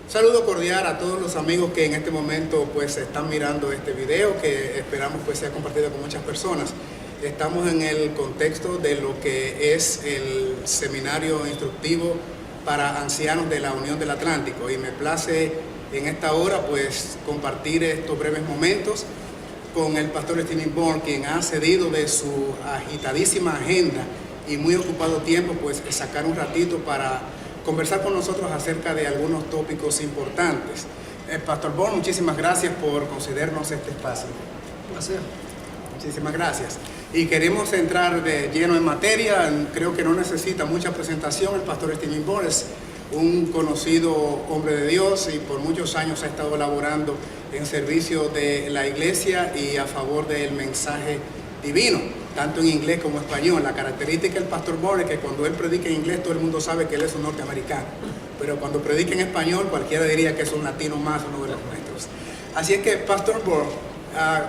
Saludo cordial a todos los amigos que en este momento pues están mirando este video, que esperamos pues sea compartido con muchas personas. Estamos en el contexto de lo que es el seminario instructivo para ancianos de la Unión del Atlántico, y me place en esta hora pues compartir estos breves momentos con el pastor Stephen Bourne, quien ha cedido de su agitadísima agenda y muy ocupado tiempo pues sacar un ratito para conversar con nosotros acerca de algunos tópicos importantes. Pastor Bourne, muchísimas gracias por concedernos este espacio. Un placer. Muchísimas gracias. Y queremos entrar de lleno en materia. Creo que no necesita mucha presentación. El pastor Stephen Bourne es un conocido hombre de Dios y por muchos años ha estado laborando en servicio de la iglesia y a favor del mensaje divino, tanto en inglés como en español. La característica del pastor Bourne es que cuando él predica en inglés todo el mundo sabe que él es un norteamericano, pero cuando predica en español cualquiera diría que es un latino más, uno de los nuestros. Así es que, pastor Bourne,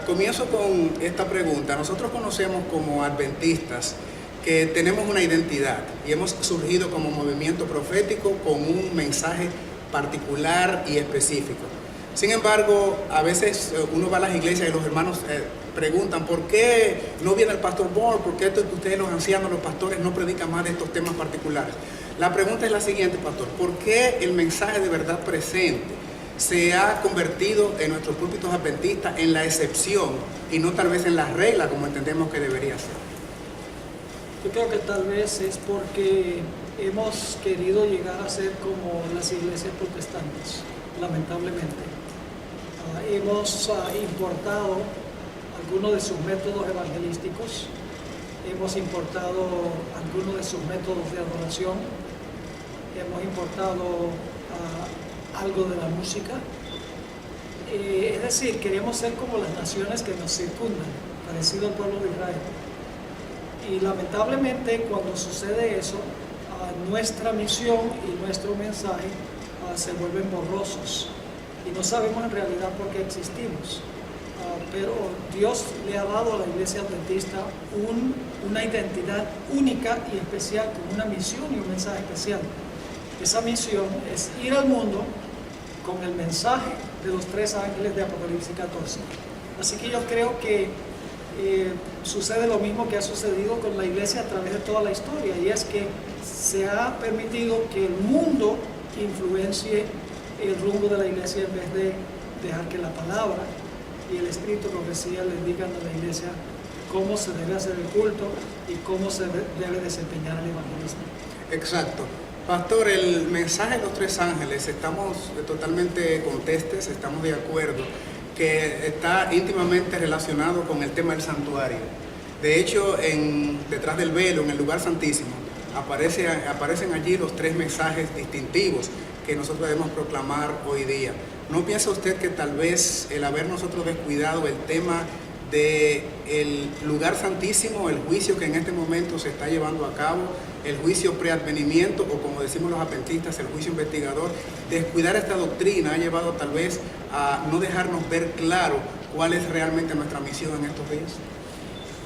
comienzo con esta pregunta. Nosotros conocemos como adventistas que tenemos una identidad y hemos surgido como movimiento profético con un mensaje particular y específico. Sin embargo, a veces uno va a las iglesias y los hermanos preguntan ¿por qué no viene el pastor Bourne? ¿Por qué ustedes los ancianos, los pastores, no predican más de estos temas particulares? La pregunta es la siguiente, pastor: ¿por qué el mensaje de verdad presente se ha convertido en nuestros púlpitos adventistas en la excepción y no tal vez en la regla como entendemos que debería ser? Yo creo que tal vez es porque hemos querido llegar a ser como las iglesias protestantes, lamentablemente. Hemos importado algunos de sus métodos evangelísticos, hemos importado algunos de sus métodos de adoración, hemos importado algo de la música. Es decir, queremos ser como las naciones que nos circundan, parecido al pueblo de Israel. Y lamentablemente cuando sucede eso, nuestra misión y nuestro mensaje se vuelven borrosos y no sabemos en realidad por qué existimos. Pero Dios le ha dado a la iglesia adventista una identidad única y especial, con una misión y un mensaje especial. Esa misión es ir al mundo con el mensaje de los 3 ángeles de Apocalipsis 14. Así que yo creo que sucede lo mismo que ha sucedido con la iglesia a través de toda la historia, y es que se ha permitido que el mundo influencie el rumbo de la iglesia en vez de dejar que la palabra y el Espíritu profecía le digan a la iglesia cómo se debe hacer el culto y cómo se debe desempeñar el evangelismo. Exacto. Pastor, el mensaje de los 3 ángeles, estamos totalmente contestes, estamos de acuerdo que está íntimamente relacionado con el tema del santuario. De hecho, detrás del velo, en el lugar santísimo, aparecen allí los 3 mensajes distintivos que nosotros debemos proclamar hoy día. ¿No piensa usted que tal vez el haber nosotros descuidado el tema del lugar santísimo, el juicio que en este momento se está llevando a cabo, el juicio preadvenimiento, o como decimos los adventistas, el juicio investigador, descuidar esta doctrina ha llevado tal vez a no dejarnos ver claro cuál es realmente nuestra misión en estos días?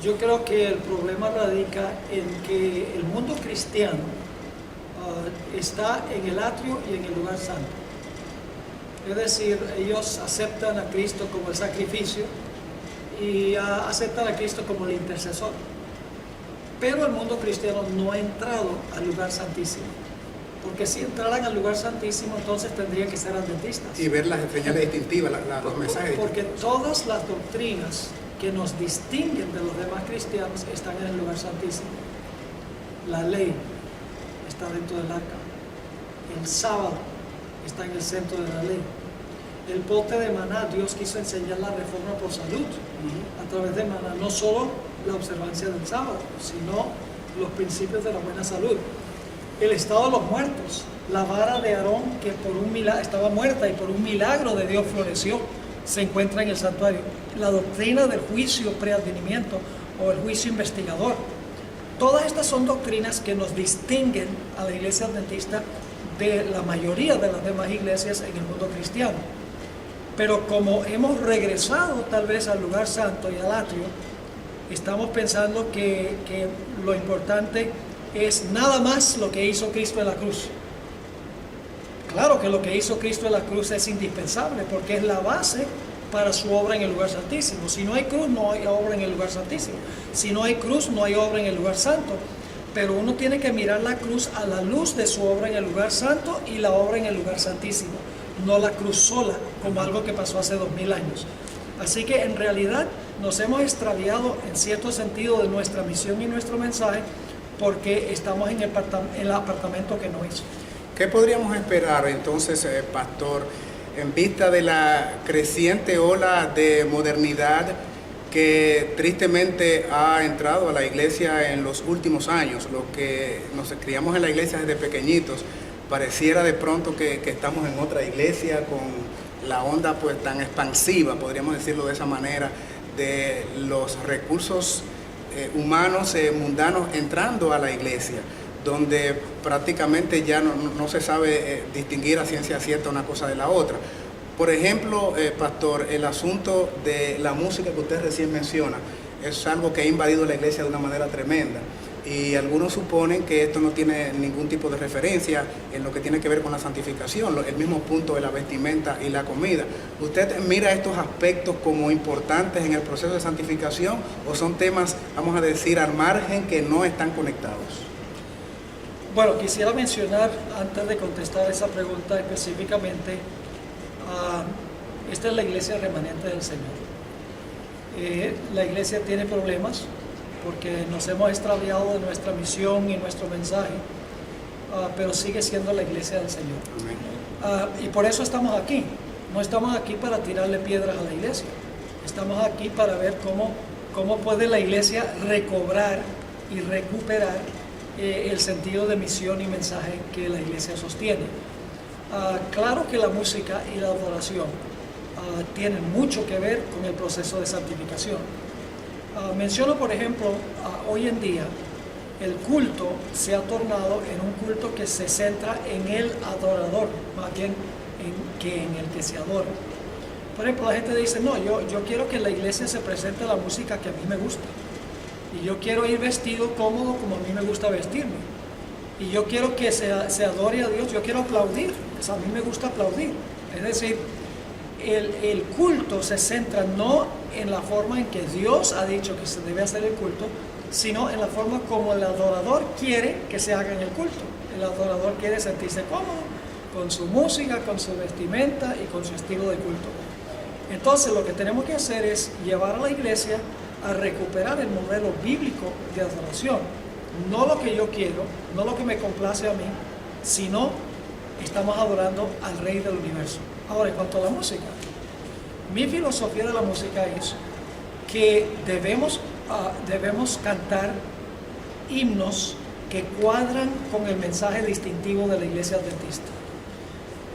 Yo creo que el problema radica en que el mundo cristiano está en el atrio y en el lugar santo. Es decir, ellos aceptan a Cristo como el sacrificio y aceptan a Cristo como el intercesor. Pero el mundo cristiano no ha entrado al lugar santísimo, porque si entraran al lugar santísimo entonces tendrían que ser adventistas. Y ver las señales distintivas, los mensajes. Porque todas las doctrinas que nos distinguen de los demás cristianos están en el lugar santísimo. La ley está dentro del arca, el sábado está en el centro de la ley, el pote de maná, Dios quiso enseñar la reforma por salud a través de maná, no solo la observancia del sábado, sino los principios de la buena salud. El estado de los muertos, la vara de Aarón que por un milagro estaba muerta y por un milagro de Dios floreció, se encuentra en el santuario. La doctrina del juicio preadvenimiento o el juicio investigador. Todas estas son doctrinas que nos distinguen a la iglesia adventista de la mayoría de las demás iglesias en el mundo cristiano. Pero como hemos regresado tal vez al lugar santo y al atrio, estamos pensando que lo importante es nada más lo que hizo Cristo en la cruz. Claro que lo que hizo Cristo en la cruz es indispensable porque es la base para su obra en el lugar santísimo. Si no hay cruz, no hay obra en el lugar santísimo. Si no hay cruz, no hay obra en el lugar santo. Pero uno tiene que mirar la cruz a la luz de su obra en el lugar santo y la obra en el lugar santísimo, no la cruz sola, como algo que pasó hace 2000 años. Así que en realidad nos hemos extraviado en cierto sentido de nuestra misión y nuestro mensaje porque estamos en el apartamento que no es. ¿Qué podríamos esperar entonces, pastor, en vista de la creciente ola de modernidad que tristemente ha entrado a la iglesia en los últimos años? Los que nos criamos en la iglesia desde pequeñitos, pareciera de pronto que estamos en otra iglesia con la onda pues tan expansiva, podríamos decirlo de esa manera, de los recursos humanos mundanos entrando a la iglesia, donde prácticamente ya no se sabe distinguir a ciencia cierta una cosa de la otra. Por ejemplo, pastor, el asunto de la música que usted recién menciona es algo que ha invadido la iglesia de una manera tremenda. Y algunos suponen que esto no tiene ningún tipo de referencia en lo que tiene que ver con la santificación, el mismo punto de la vestimenta y la comida. ¿Usted mira estos aspectos como importantes en el proceso de santificación o son temas, vamos a decir, al margen que no están conectados? Bueno, quisiera mencionar, antes de contestar esa pregunta específicamente, esta es la iglesia remanente del Señor. La iglesia tiene problemas porque nos hemos extraviado de nuestra misión y nuestro mensaje, pero sigue siendo la iglesia del Señor. Y por eso estamos aquí. No estamos aquí para tirarle piedras a la iglesia. Estamos aquí para ver cómo puede la iglesia recobrar y recuperar el sentido de misión y mensaje que la iglesia sostiene. Claro que la música y la adoración tienen mucho que ver con el proceso de santificación. Menciono, por ejemplo, hoy en día el culto se ha tornado en un culto que se centra en el adorador, más bien que en el que se adora. Por ejemplo, la gente dice, no, yo quiero que en la iglesia se presente la música que a mí me gusta. Y yo quiero ir vestido cómodo como a mí me gusta vestirme. Y yo quiero que se adore a Dios, yo quiero aplaudir, pues a mí me gusta aplaudir. Es decir, el culto se centra no en la forma en que Dios ha dicho que se debe hacer el culto, sino en la forma como el adorador quiere que se haga en el culto. El adorador quiere sentirse cómodo con su música, con su vestimenta y con su estilo de culto. Entonces lo que tenemos que hacer es llevar a la iglesia a recuperar el modelo bíblico de adoración. No lo que yo quiero, no lo que me complace a mí, sino estamos adorando al Rey del Universo. Ahora, en cuanto a la música, mi filosofía de la música es que debemos cantar himnos que cuadran con el mensaje distintivo de la iglesia adventista.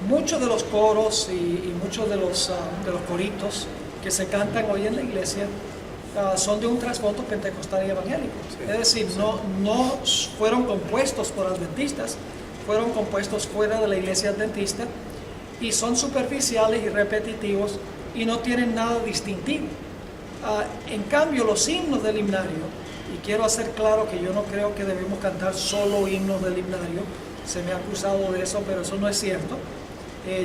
Muchos de los coros y muchos de los coritos que se cantan hoy en la iglesia son de un trasfondo pentecostal y evangélico. Es decir, no fueron compuestos por adventistas, fueron compuestos fuera de la iglesia adventista y son superficiales y repetitivos y no tienen nada distintivo. En cambio, los himnos del himnario, y quiero hacer claro que yo no creo que debemos cantar solo himnos del himnario, se me ha acusado de eso, pero eso no es cierto.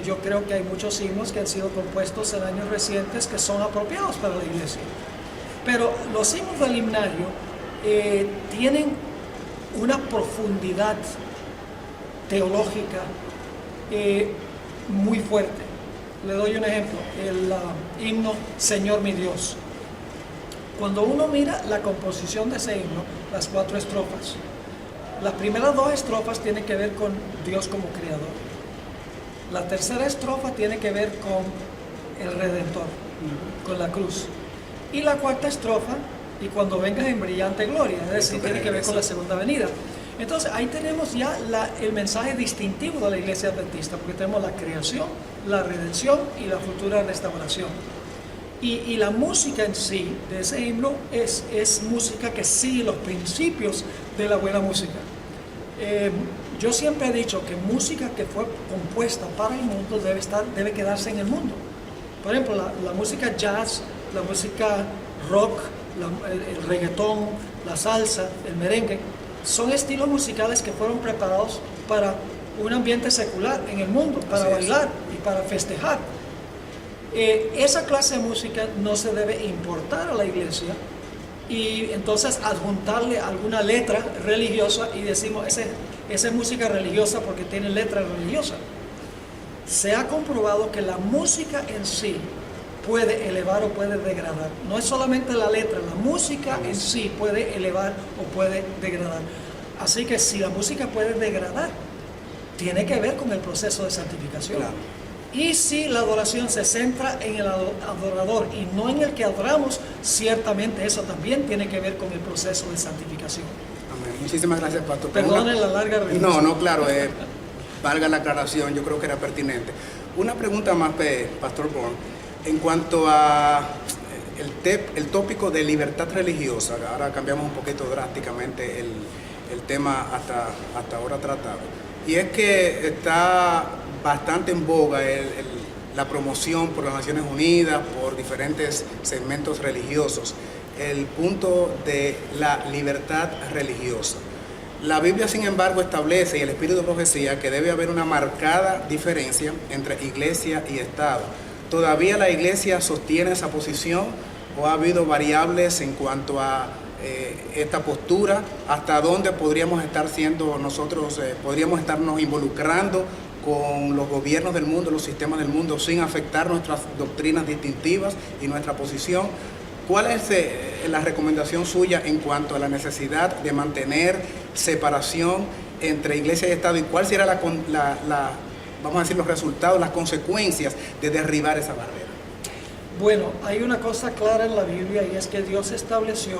Yo creo que hay muchos himnos que han sido compuestos en años recientes que son apropiados para la iglesia. Pero los himnos del himnario tienen una profundidad teológica muy fuerte. Le doy un ejemplo, el himno Señor mi Dios. Cuando uno mira la composición de ese himno, las 4 estrofas, las primeras 2 estrofas tienen que ver con Dios como creador. La tercera estrofa tiene que ver con el Redentor, con la cruz. Y la 4ª estrofa, y cuando vengas en brillante gloria, es decir, tiene que ver con la segunda venida. Entonces ahí tenemos ya el mensaje distintivo de la iglesia adventista, porque tenemos la creación, la redención y la futura restauración. Y la música en sí de ese himno es música que sigue los principios de la buena música. Yo siempre he dicho que música que fue compuesta para el mundo debe quedarse en el mundo. Por ejemplo, la música jazz, la música rock, el reggaetón, la salsa, el merengue, son estilos musicales que fueron preparados para un ambiente secular en el mundo para bailar y para festejar. Esa clase de música no se debe importar a la iglesia y entonces adjuntarle alguna letra religiosa y decimos, esa es música religiosa porque tiene letra religiosa. Se ha comprobado que la música en sí puede elevar o puede degradar. No es solamente la letra, la música en sí puede elevar o puede degradar. Así que si la música puede degradar, tiene que ver con el proceso de santificación. Claro. Y si la adoración se centra en el adorador y no en el que adoramos, ciertamente eso también tiene que ver con el proceso de santificación. Amén. Muchísimas gracias, pastor. Perdone la larga respuesta. No, claro, valga la aclaración, yo creo que era pertinente. Una pregunta más, pastor Born, en cuanto a el tópico de libertad religiosa. Ahora cambiamos un poquito drásticamente el tema hasta ahora tratado. Y es que está bastante en boga la promoción por las Naciones Unidas, por diferentes segmentos religiosos, el punto de la libertad religiosa. La Biblia, sin embargo, establece, y el Espíritu de Profecía, que debe haber una marcada diferencia entre iglesia y Estado. ¿Todavía la iglesia sostiene esa posición o ha habido variables en cuanto a esta postura? ¿Hasta dónde podríamos estar siendo nosotros, podríamos estarnos involucrando con los gobiernos del mundo, los sistemas del mundo, sin afectar nuestras doctrinas distintivas y nuestra posición? ¿Cuál es la recomendación suya en cuanto a la necesidad de mantener separación entre iglesia y Estado? ¿Y cuál será vamos a decir, los resultados, las consecuencias de derribar esa barrera? Bueno, hay una cosa clara en la Biblia y es que Dios estableció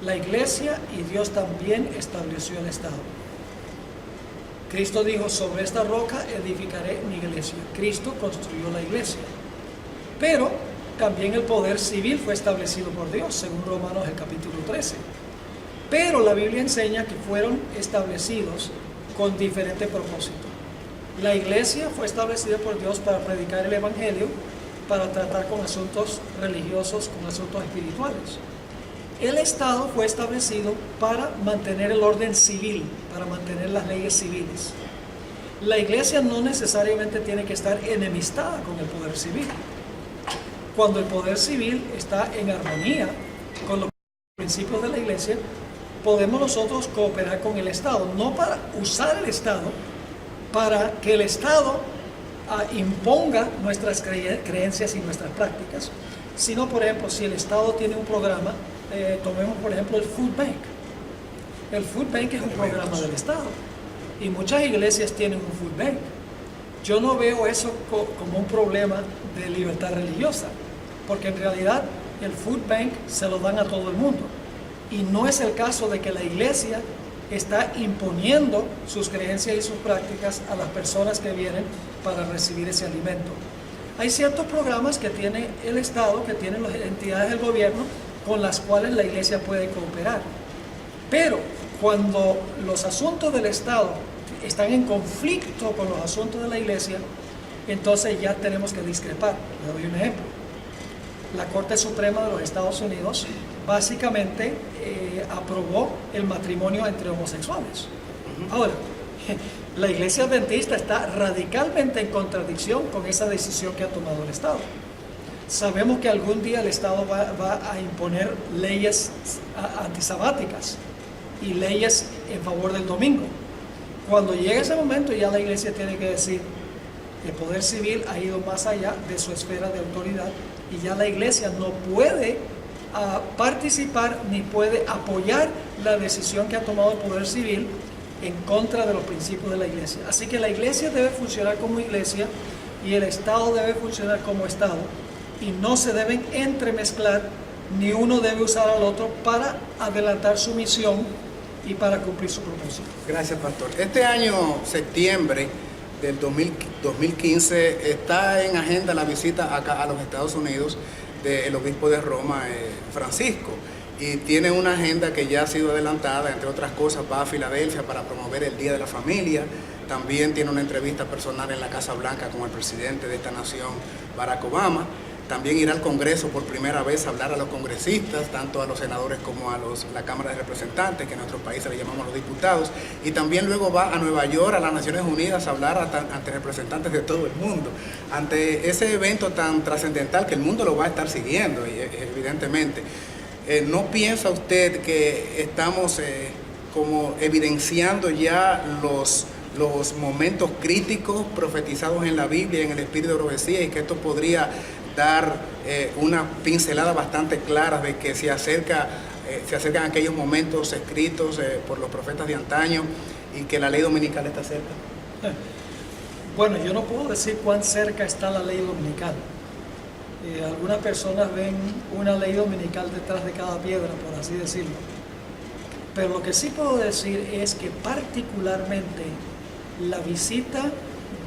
la iglesia y Dios también estableció el Estado. Cristo dijo, sobre esta roca edificaré mi iglesia. Cristo construyó la iglesia. Pero también el poder civil fue establecido por Dios, según Romanos el capítulo 13. Pero la Biblia enseña que fueron establecidos con diferente propósito. La iglesia fue establecida por Dios para predicar el evangelio, para tratar con asuntos religiosos, con asuntos espirituales. El Estado fue establecido para mantener el orden civil, para mantener las leyes civiles. La iglesia no necesariamente tiene que estar enemistada con el poder civil. Cuando el poder civil está en armonía con los principios de la iglesia, podemos nosotros cooperar con el Estado, no para usar el Estado, para que el Estado imponga nuestras creencias y nuestras prácticas, sino, por ejemplo, si el Estado tiene un programa, tomemos por ejemplo el Food Bank. El Food Bank es un programa del Estado y muchas iglesias tienen un Food Bank. Yo no veo eso como un problema de libertad religiosa, porque en realidad el Food Bank se lo dan a todo el mundo y no es el caso de que la iglesia está imponiendo sus creencias y sus prácticas a las personas que vienen para recibir ese alimento. Hay ciertos programas que tiene el Estado, que tienen las entidades del gobierno, con las cuales la iglesia puede cooperar. Pero cuando los asuntos del Estado están en conflicto con los asuntos de la iglesia, entonces ya tenemos que discrepar. Le doy un ejemplo. La Corte Suprema de los Estados Unidos básicamente aprobó el matrimonio entre homosexuales. Ahora, la iglesia adventista está radicalmente en contradicción con esa decisión que ha tomado el Estado. Sabemos que algún día el Estado va a imponer leyes antisabáticas y leyes en favor del domingo. Cuando llegue ese momento ya la iglesia tiene que decir, el poder civil ha ido más allá de su esfera de autoridad y ya la iglesia no puede participar ni puede apoyar la decisión que ha tomado el poder civil en contra de los principios de la iglesia. Así que la iglesia debe funcionar como iglesia y el Estado debe funcionar como Estado y no se deben entremezclar, ni uno debe usar al otro para adelantar su misión y para cumplir su propósito. Gracias, pastor. Este año, septiembre del 2015, está en agenda la visita acá a los Estados Unidos del obispo de Roma, Francisco, y tiene una agenda que ya ha sido adelantada. Entre otras cosas, va a Filadelfia para promover el Día de la Familia. También tiene una entrevista personal en la Casa Blanca con el presidente de esta nación, Barack Obama. también irá al Congreso por primera vez a hablar a los congresistas, tanto a los senadores como a la Cámara de Representantes, que en nuestro país se le llamamos los diputados, y también luego va a Nueva York, a las Naciones Unidas, a hablar ante representantes de todo el mundo, ante ese evento tan trascendental que el mundo lo va a estar siguiendo, evidentemente. ¿No piensa usted que estamos como evidenciando ya los momentos críticos profetizados en la Biblia, en el espíritu de profecía, y que esto podría dar una pincelada bastante clara de que se acercan aquellos momentos escritos por los profetas de antaño y que la ley dominical está cerca? Bueno, yo no puedo decir cuán cerca está la ley dominical. Algunas personas ven una ley dominical detrás de cada piedra, por así decirlo. Pero lo que sí puedo decir es que particularmente la visita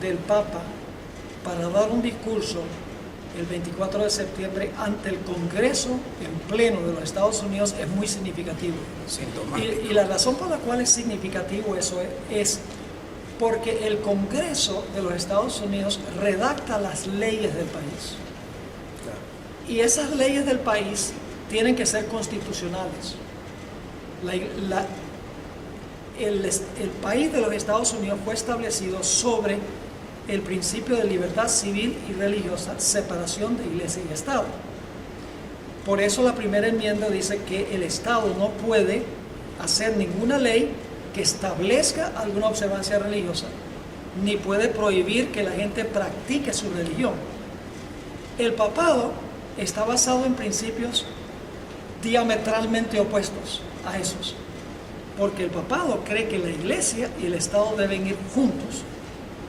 del Papa para dar un discurso el 24 de septiembre ante el Congreso en pleno de los Estados Unidos es muy significativo. Y la razón por la cual es significativo eso es porque el Congreso de los Estados Unidos redacta las leyes del país. Y esas leyes del país tienen que ser constitucionales. El país de los Estados Unidos fue establecido sobre el principio de libertad civil y religiosa, separación de iglesia y Estado. Por eso la primera enmienda dice que el Estado no puede hacer ninguna ley que establezca alguna observancia religiosa, ni puede prohibir que la gente practique su religión. El papado está basado en principios diametralmente opuestos a esos, porque el papado cree que la iglesia y el Estado deben ir juntos,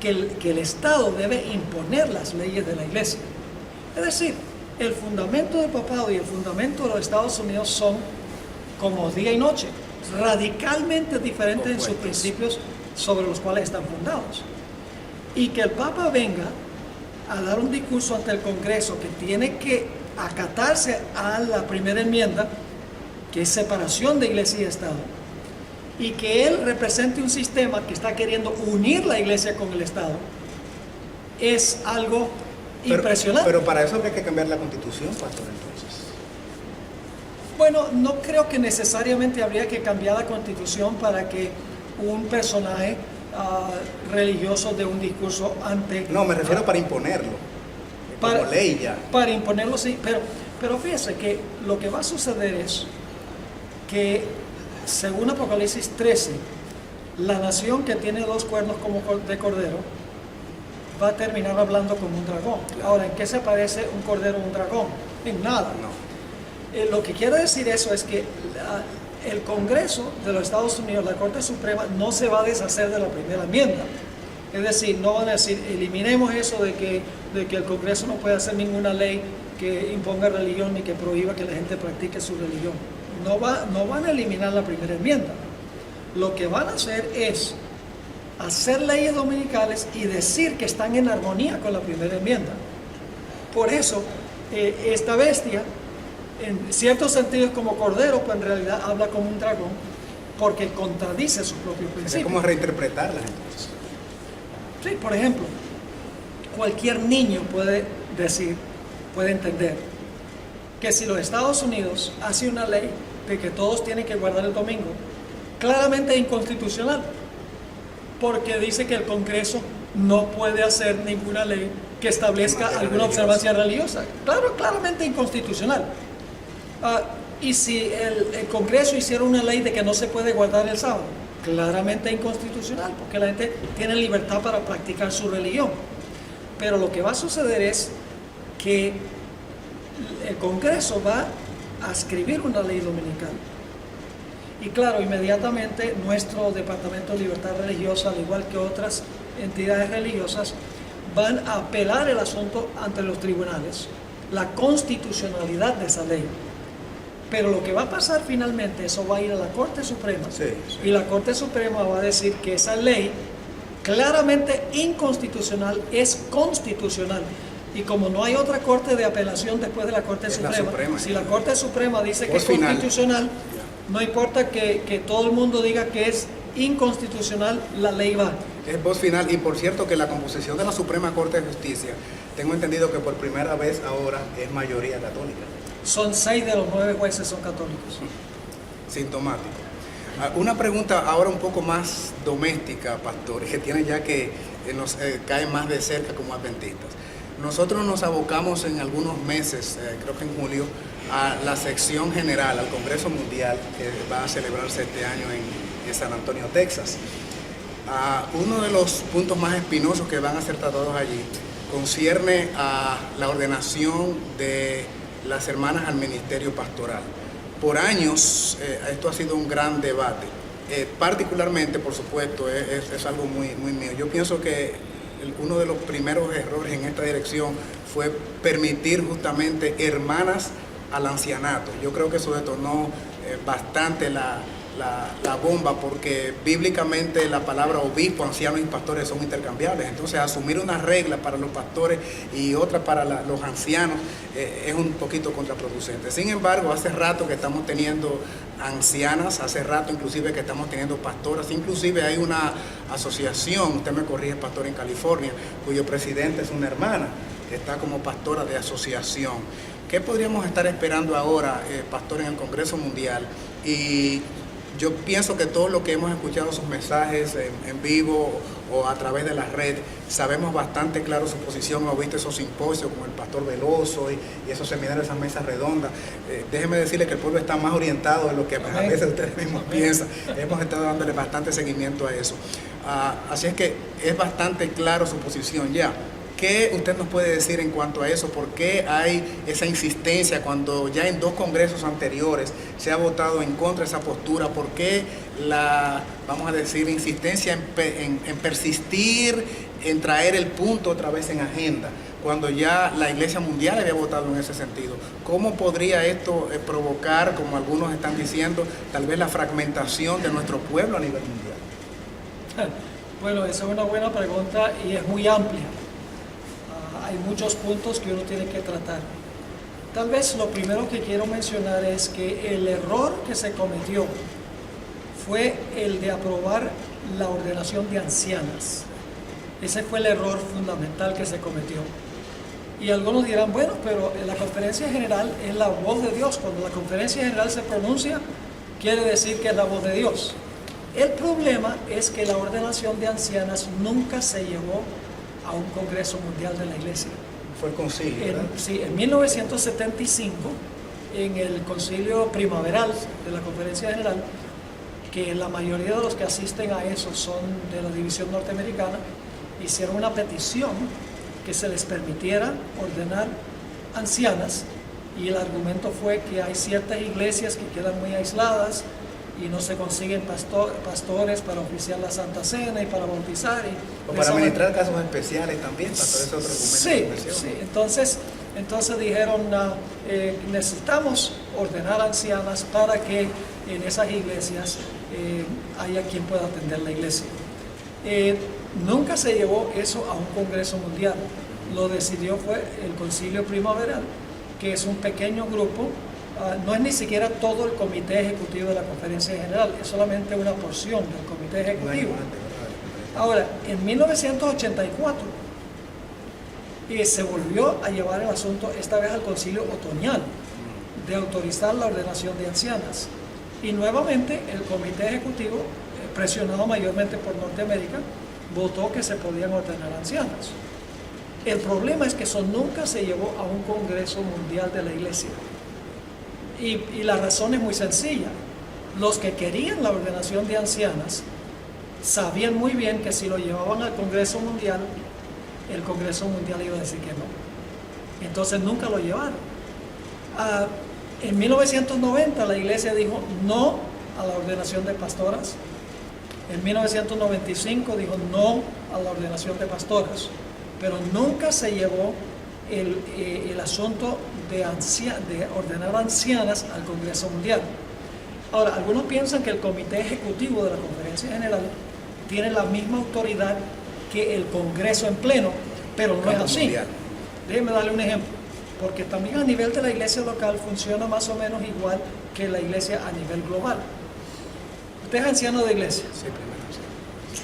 que el Estado debe imponer las leyes de la iglesia. Es decir, el fundamento del papado y el fundamento de los Estados Unidos son como día y noche, radicalmente diferentes en sus principios sobre los cuales están fundados. Y que el Papa venga a dar un discurso ante el Congreso que tiene que acatarse a la primera enmienda, que es separación de iglesia y Estado, y que él represente un sistema que está queriendo unir la iglesia con el Estado, es algo impresionante. Pero para eso habría que cambiar la Constitución, pastor, entonces. Bueno, no creo que necesariamente habría que cambiar la Constitución para que un personaje religioso dé un discurso ante... No, me refiero para imponerlo, como ley ya. Para imponerlo, sí, pero fíjese que lo que va a suceder es que, según Apocalipsis 13, la nación que tiene dos cuernos como de cordero va a terminar hablando como un dragón. Ahora, ¿en qué se parece un cordero a un dragón? En nada. No. Lo que quiere decir eso es que el Congreso de los Estados Unidos, la Corte Suprema, no se va a deshacer de la primera enmienda. Es decir, no van a decir, eliminemos eso de que el Congreso no puede hacer ninguna ley que imponga religión ni que prohíba que la gente practique su religión. No van a eliminar la primera enmienda. Lo que van a hacer es hacer leyes dominicales y decir que están en armonía con la primera enmienda. Por eso, esta bestia, en ciertos sentidos como cordero, pero en realidad habla como un dragón, porque contradice sus propios principios. Es como reinterpretarlas entonces. Sí, por ejemplo, cualquier niño puede entender que si los Estados Unidos hace una ley de que todos tienen que guardar el domingo, claramente es inconstitucional, porque dice que el Congreso no puede hacer ninguna ley que establezca alguna observancia religiosa. Claro, claramente inconstitucional. Y si el Congreso hiciera una ley de que no se puede guardar el sábado, claramente inconstitucional, porque la gente tiene libertad para practicar su religión. Pero lo que va a suceder es que el Congreso va a escribir una ley dominical. Y claro, inmediatamente nuestro Departamento de Libertad Religiosa, al igual que otras entidades religiosas, van a apelar el asunto ante los tribunales, la constitucionalidad de esa ley. Pero lo que va a pasar finalmente, eso va a ir a la Corte Suprema. Sí. Y la Corte Suprema va a decir que esa ley, claramente inconstitucional, es constitucional. Y como no hay otra corte de apelación después de la Corte Suprema, si la Corte Suprema dice que es constitucional, no importa que todo el mundo diga que es inconstitucional, la ley va. Es voz final. Y por cierto que la composición de la Suprema Corte de Justicia, tengo entendido que por primera vez ahora es mayoría católica. Son 6 de los 9 jueces son católicos. Sintomático. Una pregunta ahora un poco más doméstica, pastor, que tiene ya que nos cae más de cerca como adventistas. Nosotros nos abocamos en algunos meses, creo que en julio, a la sección general, al Congreso Mundial, que va a celebrarse este año en San Antonio, Texas. Uno de los puntos más espinosos que van a ser tratados allí concierne a la ordenación de las hermanas al ministerio pastoral. Por años esto ha sido un gran debate, particularmente, por supuesto, es algo muy mío. Yo pienso que uno de los primeros errores en esta dirección fue permitir justamente hermanas al ancianato. Yo creo que eso detonó bastante la bomba, porque bíblicamente la palabra obispo, anciano y pastores son intercambiables. Entonces asumir una regla para los pastores y otra para los ancianos es un poquito contraproducente. Sin embargo, hace rato que estamos teniendo ancianas, hace rato inclusive que estamos teniendo pastoras, inclusive hay una asociación, usted me corrige, pastor, en California, cuyo presidente es una hermana que está como pastora de asociación. ¿Qué podríamos estar esperando ahora, pastor, en el Congreso Mundial? Y yo pienso que todos los que hemos escuchado sus mensajes en vivo o a través de la red, sabemos bastante claro su posición. Hemos visto esos simposios como el pastor Veloso y esos seminarios, esas mesas redondas. Déjeme decirle que el pueblo está más orientado de lo que a veces ustedes mismos piensan. Hemos estado dándole bastante seguimiento a eso. Así es que es bastante claro su posición ya. ¿Qué usted nos puede decir en cuanto a eso? ¿Por qué hay esa insistencia cuando ya en 2 congresos anteriores se ha votado en contra de esa postura? ¿Por qué vamos a decir, insistencia en persistir, en traer el punto otra vez en agenda, cuando ya la Iglesia Mundial había votado en ese sentido? ¿Cómo podría esto provocar, como algunos están diciendo, tal vez la fragmentación de nuestro pueblo a nivel mundial? Bueno, esa es una buena pregunta y es muy amplia. Hay muchos puntos que uno tiene que tratar. Tal vez lo primero que quiero mencionar es que el error que se cometió fue el de aprobar la ordenación de ancianas. Ese fue el error fundamental que se cometió. Y algunos dirán, bueno, pero la conferencia general es la voz de Dios. Cuando la conferencia general se pronuncia, quiere decir que es la voz de Dios. El problema es que la ordenación de ancianas nunca se llevó a un Congreso Mundial de la Iglesia. Fue el concilio, ¿verdad? Sí, en 1975, en el concilio primaveral de la Conferencia General, que la mayoría de los que asisten a eso son de la división norteamericana, hicieron una petición que se les permitiera ordenar ancianas, y el argumento fue que hay ciertas iglesias que quedan muy aisladas y no se consiguen pastores para oficiar la Santa Cena y para bautizar. O para administrar casos especiales también, pastor, ese otro argumento. Sí. Entonces dijeron, necesitamos ordenar ancianas para que en esas iglesias haya quien pueda atender la iglesia. Nunca se llevó eso a un Congreso Mundial. Lo decidió fue el Concilio Primaveral, que es un pequeño grupo. No es ni siquiera todo el comité ejecutivo de la Conferencia General, es solamente una porción del comité ejecutivo. Ahora, en 1984 se volvió a llevar el asunto, esta vez al concilio otoñal, de autorizar la ordenación de ancianas. Y nuevamente el comité ejecutivo, presionado mayormente por Norteamérica, votó que se podían ordenar ancianas. El problema es que eso nunca se llevó a un Congreso Mundial de la Iglesia. Y la razón es muy sencilla. Los que querían la ordenación de ancianas sabían muy bien que si lo llevaban al Congreso Mundial, el Congreso Mundial iba a decir que no. Entonces nunca lo llevaron. En 1990 la iglesia dijo no a la ordenación de pastoras. En 1995 dijo no a la ordenación de pastoras. Pero nunca se llevó el asunto de ordenar ancianas al Congreso Mundial. Ahora, algunos piensan que el Comité Ejecutivo de la Conferencia General tiene la misma autoridad que el Congreso en pleno, pero no es así. Déjenme darle un ejemplo, porque también a nivel de la iglesia local funciona más o menos igual que la iglesia a nivel global. ¿Usted es anciano de iglesia? Sí, primero.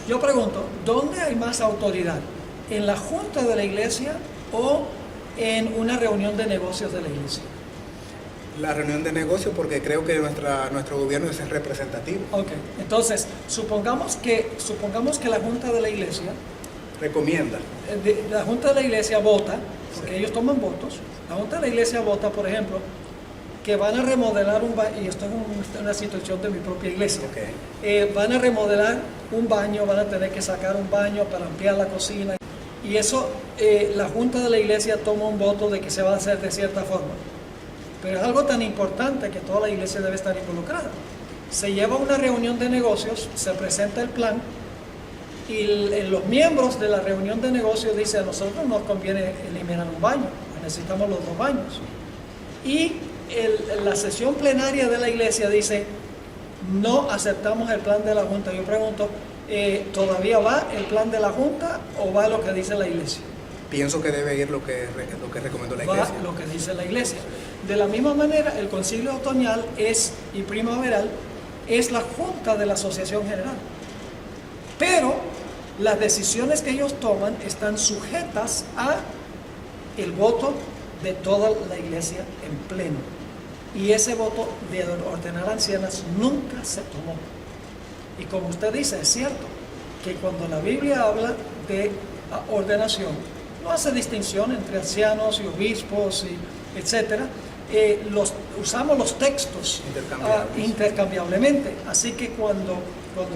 Yo pregunto, ¿dónde hay más autoridad? ¿En la junta de la iglesia o en una reunión de negocios de la iglesia? La reunión de negocios, porque creo que nuestro gobierno es representativo. Ok, entonces, supongamos que la junta de la iglesia, Recomienda. la junta de la iglesia vota, porque ellos toman votos, la junta de la iglesia vota, por ejemplo, que van a remodelar un baño, y esto es una situación de mi propia iglesia, van a remodelar un baño, van a tener que sacar un baño para ampliar la cocina, y eso la junta de la iglesia toma un voto de que se va a hacer de cierta forma. Pero es algo tan importante que toda la iglesia debe estar involucrada. Se lleva una reunión de negocios, se presenta el plan, y los miembros de la reunión de negocios dicen: a nosotros nos conviene eliminar un baño, necesitamos los 2 baños. Y la sesión plenaria de la iglesia dice: no aceptamos el plan de la junta. Yo pregunto, ¿todavía va el plan de la junta o va lo que dice la iglesia? Pienso que debe ir lo que recomendó la iglesia. Va lo que dice la iglesia. De la misma manera, el concilio otoñal y primaveral es la junta de la asociación general. Pero las decisiones que ellos toman están sujetas a el voto de toda la iglesia en pleno. Y ese voto de ordenar ancianas nunca se tomó. Y como usted dice, es cierto que cuando la Biblia habla de ordenación, no hace distinción entre ancianos y obispos, etcétera. Usamos los textos intercambiablemente. Así que cuando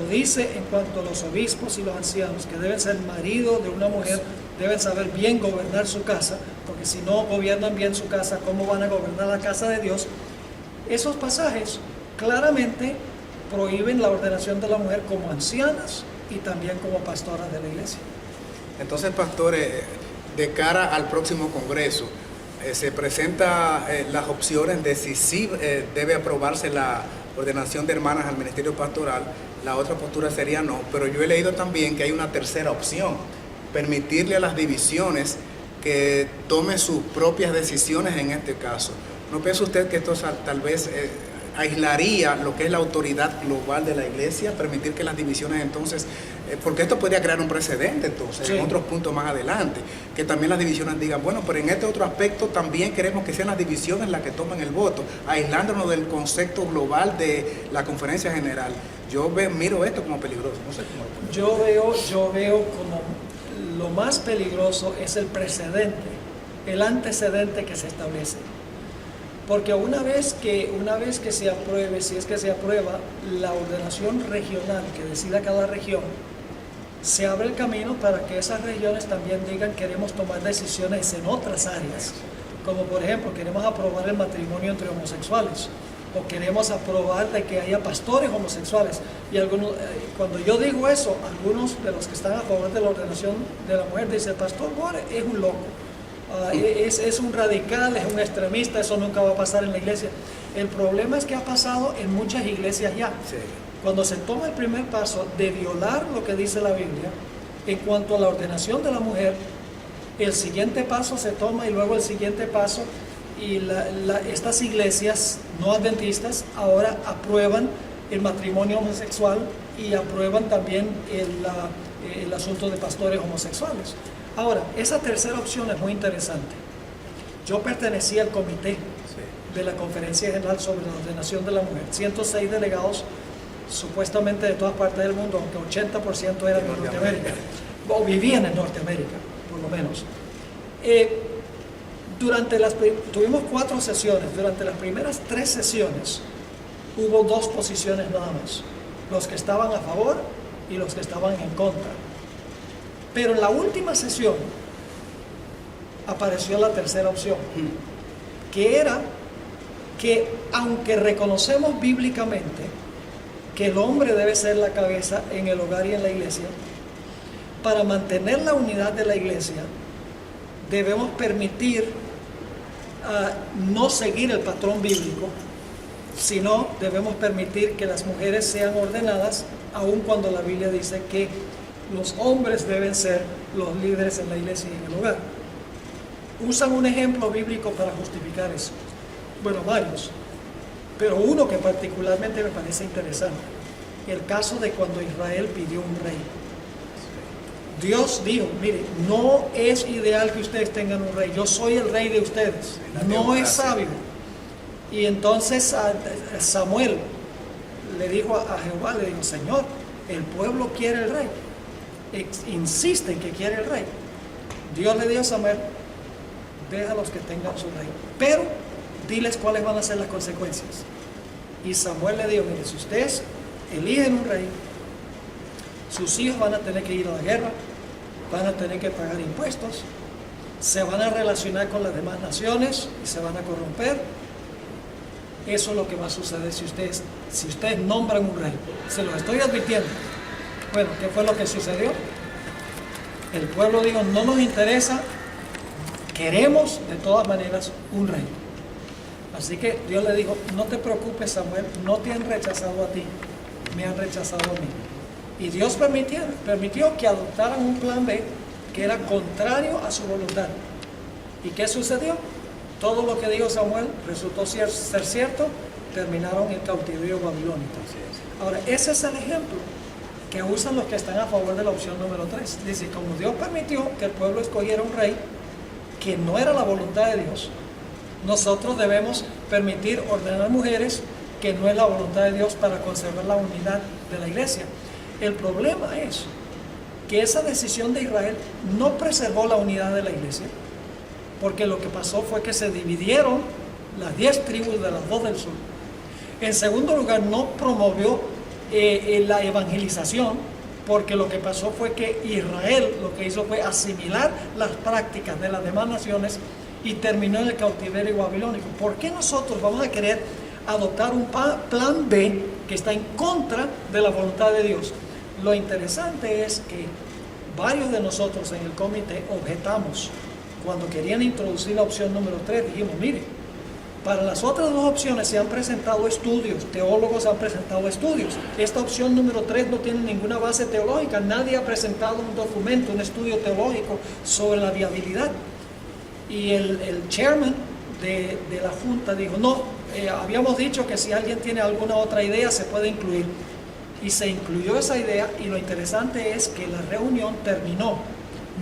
dice en cuanto a los obispos y los ancianos que deben ser marido de una mujer, deben saber bien gobernar su casa, porque si no gobiernan bien su casa, ¿cómo van a gobernar la casa de Dios? Esos pasajes claramente prohíben la ordenación de la mujer como ancianas y también como pastoras de la iglesia. Entonces, pastor, de cara al próximo Congreso, se presentan las opciones de si sí debe aprobarse la ordenación de hermanas al ministerio pastoral. La otra postura sería no, pero yo he leído también que hay una tercera opción: permitirle a las divisiones que tomen sus propias decisiones en este caso. ¿No piensa usted que esto tal vez aislaría lo que es la autoridad global de la iglesia, permitir que las divisiones entonces, porque esto podría crear un precedente entonces, sí, en otros puntos más adelante, que también las divisiones digan, bueno, pero en este otro aspecto también queremos que sean las divisiones las que tomen el voto, aislándonos del concepto global de la conferencia general? Yo miro esto como peligroso, no sé cómo. Yo veo como lo más peligroso es el precedente, el antecedente que se establece. Porque una vez que se apruebe, si es que se aprueba la ordenación regional que decida cada región, se abre el camino para que esas regiones también digan: queremos tomar decisiones en otras áreas, como por ejemplo queremos aprobar el matrimonio entre homosexuales, o queremos aprobar de que haya pastores homosexuales. Y cuando yo digo eso, algunos de los que están a favor de la ordenación de la mujer dicen: Pastor Bore es un loco. Es un radical, es un extremista, eso nunca va a pasar en la iglesia. El problema es que ha pasado en muchas iglesias ya. Sí. Cuando se toma el primer paso de violar lo que dice la Biblia en cuanto a la ordenación de la mujer, el siguiente paso se toma y luego el siguiente paso, y estas iglesias no adventistas ahora aprueban el matrimonio homosexual y aprueban también el asunto de pastores homosexuales. Ahora, esa tercera opción es muy interesante. Yo pertenecía al comité de la Conferencia General sobre la Ordenación de la Mujer. 106 delegados, supuestamente de todas partes del mundo, aunque 80% eran de Norteamérica, o vivían en Norteamérica, por lo menos. Tuvimos 4 sesiones. Durante las primeras 3 sesiones hubo 2 posiciones nada más: los que estaban a favor y los que estaban en contra. Pero en la última sesión apareció la tercera opción, que era que, aunque reconocemos bíblicamente que el hombre debe ser la cabeza en el hogar y en la iglesia, para mantener la unidad de la iglesia debemos permitir no seguir el patrón bíblico, sino debemos permitir que las mujeres sean ordenadas, aun cuando la Biblia dice que los hombres deben ser los líderes en la iglesia y en el hogar. Usan un ejemplo bíblico para justificar eso. Bueno, varios, pero uno que particularmente me parece interesante: el caso de cuando Israel pidió un rey. Dios dijo, mire, no es ideal que ustedes tengan un rey, yo soy el rey de ustedes, no es sabio. Y entonces Samuel le dijo a Jehová, le dijo, Señor, el pueblo quiere el rey, insisten que quiere el rey. Dios le dijo a Samuel, déjalos que tengan su rey, pero diles cuáles van a ser las consecuencias. Y Samuel le dijo, mire, si ustedes eligen un rey, sus hijos van a tener que ir a la guerra, van a tener que pagar impuestos, se van a relacionar con las demás naciones y se van a corromper. Eso es lo que va a suceder si ustedes nombran un rey. Se los estoy advirtiendo. Bueno, ¿qué fue lo que sucedió? El pueblo dijo, no nos interesa, queremos de todas maneras un rey. Así que Dios le dijo, no te preocupes, Samuel, no te han rechazado a ti, me han rechazado a mí. Y Dios permitió que adoptaran un plan B que era contrario a su voluntad. ¿Y qué sucedió? Todo lo que dijo Samuel resultó ser cierto, terminaron en cautiverio babilónico. Ahora, ese es el ejemplo que usan los que están a favor de la opción número 3. Dice, como Dios permitió que el pueblo escogiera un rey que no era la voluntad de Dios, nosotros debemos permitir ordenar mujeres que no es la voluntad de Dios para conservar la unidad de la iglesia. El problema es que esa decisión de Israel no preservó la unidad de la iglesia, porque lo que pasó fue que se dividieron las 10 tribus de las 2 del sur. En segundo lugar, no promovió la evangelización, porque lo que pasó fue que Israel lo que hizo fue asimilar las prácticas de las demás naciones y terminó en el cautiverio babilónico. ¿Por qué nosotros vamos a querer adoptar un plan B que está en contra de la voluntad de Dios? Lo interesante es que varios de nosotros en el comité objetamos cuando querían introducir la opción número 3. Dijimos, mire, para las otras 2 opciones se han presentado estudios, teólogos han presentado estudios. Esta opción número 3 no tiene ninguna base teológica, nadie ha presentado un documento, un estudio teológico sobre la viabilidad. Y el chairman de la junta dijo, no, habíamos dicho que si alguien tiene alguna otra idea se puede incluir. Y se incluyó esa idea, y lo interesante es que la reunión terminó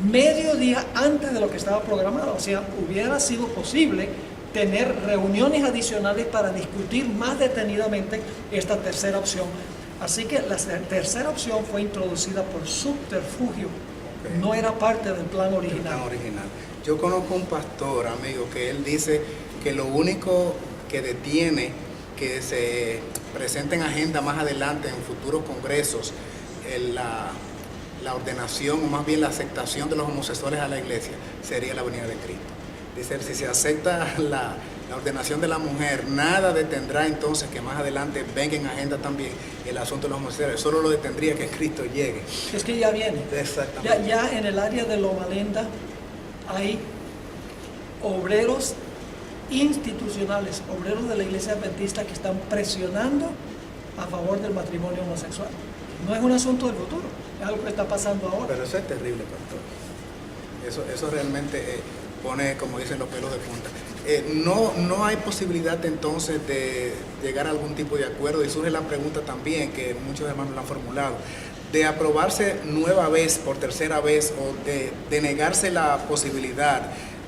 medio día antes de lo que estaba programado. O sea, hubiera sido posible tener reuniones adicionales para discutir más detenidamente esta tercera opción. Así que la tercera opción fue introducida por subterfugio, no era parte del plan original. Yo conozco un pastor, amigo, que él dice que lo único que detiene que se presente en agenda más adelante en futuros congresos la ordenación, o más bien la aceptación de los homosexuales a la iglesia, sería la venida de Cristo. Dice, si se acepta la ordenación de la mujer, nada detendrá entonces que más adelante venga en agenda también el asunto de los homosexuales. Solo lo detendría que Cristo llegue. Es que ya viene. Exactamente. Ya en el área de Loma Linda hay obreros institucionales, obreros de la iglesia adventista que están presionando a favor del matrimonio homosexual. No es un asunto del futuro, es algo que está pasando ahora. Pero eso es terrible, pastor. Eso realmente pone, como dicen, los pelos de punta. No hay posibilidad entonces de llegar a algún tipo de acuerdo, y surge la pregunta también, que muchos hermanos la han formulado, de aprobarse nueva vez, por tercera vez, o de negarse la posibilidad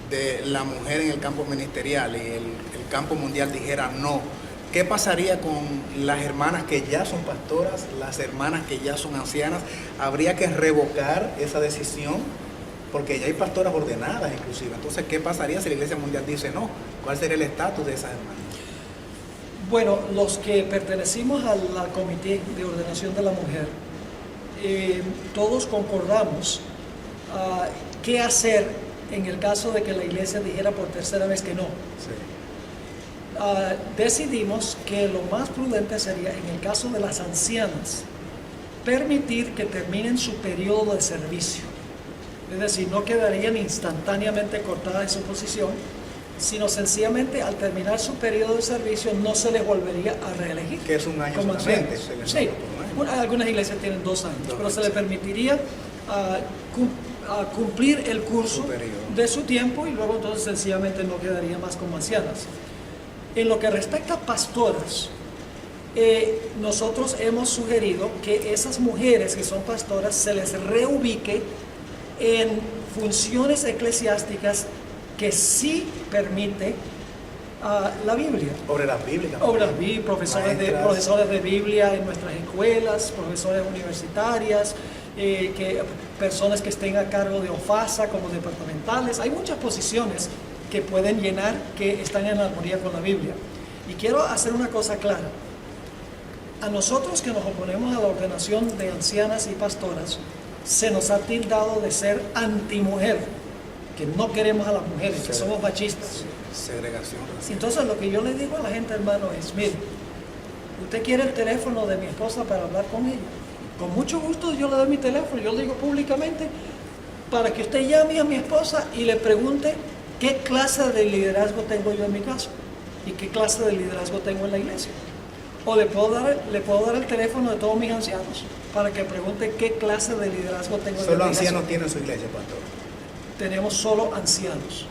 de la mujer en el campo ministerial y el campo mundial dijera no. ¿Qué pasaría con las hermanas que ya son pastoras, las hermanas que ya son ancianas? ¿Habría que revocar esa decisión? Porque ya hay pastoras ordenadas inclusive. Entonces, ¿qué pasaría si la Iglesia Mundial dice no? ¿Cuál sería el estatus de esas hermanas? Bueno, los que pertenecimos al Comité de Ordenación de la Mujer, todos concordamos qué hacer en el caso de que la Iglesia dijera por tercera vez que no. Sí. Decidimos que lo más prudente sería, en el caso de las ancianas, permitir que terminen su periodo de servicio. Es decir, no quedarían instantáneamente cortadas de su posición, sino sencillamente al terminar su periodo de servicio no se les volvería a reelegir. Que es un año como solamente. Sí, algunas iglesias tienen 2 años, pero se les permitiría cumplir el curso de su tiempo, y luego entonces sencillamente no quedaría más como ancianas. En lo que respecta a pastoras, nosotros hemos sugerido que esas mujeres que son pastoras se les reubique en funciones eclesiásticas que sí permite la Biblia. Obras bíblicas. Profesores de Biblia en nuestras escuelas, profesores universitarias, personas que estén a cargo de OFASA como departamentales. Hay muchas posiciones que pueden llenar que están en armonía con la Biblia. Y quiero hacer una cosa clara. A nosotros que nos oponemos a la ordenación de ancianas y pastoras, se nos ha tildado de ser antimujer, que no queremos a las mujeres, que somos machistas. Segregación. Entonces lo que yo le digo a la gente, hermano, es, mire, usted quiere el teléfono de mi esposa para hablar con ella. Con mucho gusto yo le doy mi teléfono, yo lo digo públicamente, para que usted llame a mi esposa y le pregunte qué clase de liderazgo tengo yo en mi casa y qué clase de liderazgo tengo en la iglesia. O le puedo dar el teléfono de todos mis ancianos para que pregunte qué clase de liderazgo tengo en la iglesia. ¿Solo ancianos tienen su iglesia, pastor? Tenemos solo ancianos.